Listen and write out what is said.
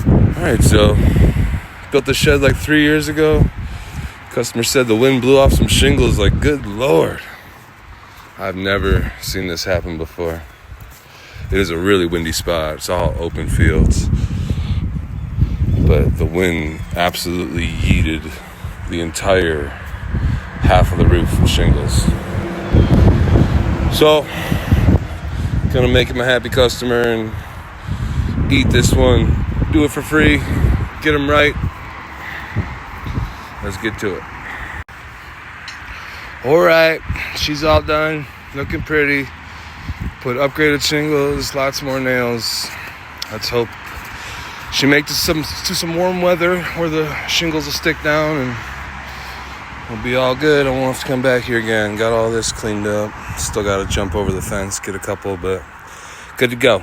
Alright, so built the shed like 3 years ago. Customer said the wind blew off some shingles. Like, good Lord. I've never seen this happen before. It is a really windy spot. It's all open fields. But the wind absolutely yeeted the entire half of the roof with shingles. So, gonna make him a happy customer and eat this one. Do it for free. Get him right. Let's get to it. Alright, she's all done. Looking pretty. Put upgraded shingles, lots more nails. Let's hope she makes it to some warm weather where the shingles will stick down and we'll be all good. I won't have to come back here again. Got all this cleaned up. Still got to jump over the fence, get a couple, but good to go.